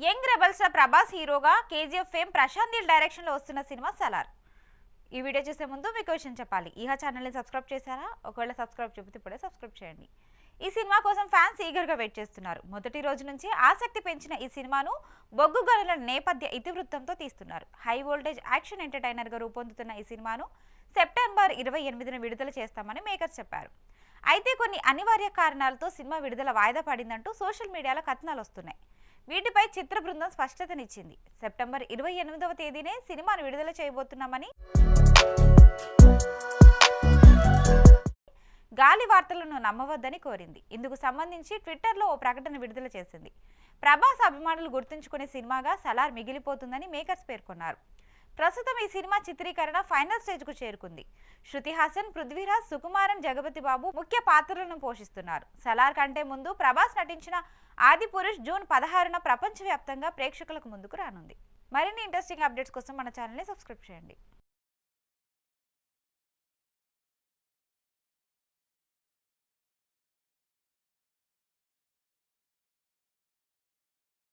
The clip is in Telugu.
యంగ్ రెబల్స్ ప్రభాస్ హీరోగా KGF fame Prashanth Neel direction లో వస్తున్న సినిమా సలార్. ఈ వీడియో చూసే ముందు మీకు విషయం చెప్పాలి. ఈ ఛానల్ ని సబ్స్క్రైబ్ చేశారా? ఒకవేళ సబ్స్క్రైబ్ చెబితే ఇప్పుడే సబ్స్క్రైబ్ చేయండి. ఈ సినిమా కోసం ఫ్యాన్స్ ఈగర్ గా వెయిట్ చేస్తున్నారు. మొదటి రోజు నుంచి ఆసక్తి పెంచిన ఈ సినిమాను బొగ్గు గనుల నేపథ్య ఇతివృత్తంతో తీస్తున్నారు. హై వోల్టేజ్ యాక్షన్ ఎంటర్టైనర్ గా రూపొందుతున్న ఈ సినిమాను సెప్టెంబర్ 28న విడుదల చేస్తామని మేకర్స్ చెప్పారు. అయితే కొన్ని అనివార్య కారణాలతో సినిమా విడుదల వాయిదా పడిందంటూ సోషల్ మీడియాలో కథనాలు వస్తున్నాయి. వీటిపై చిత్ర బృందం స్పష్టతనిచ్చింది. సెప్టెంబర్ 28వ తేదీనే సినిమాను విడుదల చేయబోతున్నామని గాలి వార్తలను నమ్మవద్దని కోరింది. ఇందుకు సంబంధించి ట్విట్టర్లో ఓ ప్రకటన విడుదల చేసింది. ప్రభాస్ అభిమానులు గుర్తుంచుకునే సినిమాగా సలార్ మిగిలిపోతుందని మేకర్స్ పేర్కొన్నారు. ప్రస్తుతం ఈ సినిమా చిత్రీకరణ ఫైనల్ స్టేజ్కు చేరుకుంది. శృతి హాసన్, పృథ్వీరాజ్, సుకుమారన్, జగపతి బాబు ముఖ్య పాత్రలను పోషిస్తున్నారు. సలార్ కంటే ముందు ప్రభాస్ నటించిన ఆదిపురుష్ జూన్ 16న ప్రపంచవ్యాప్తంగా ప్రేక్షకులకు ముందుకు రానుంది. మరిన్ని ఇంట్రెస్టింగ్ అప్డేట్స్ కోసం మన ఛానల్ని సబ్స్క్రైబ్ చేయండి.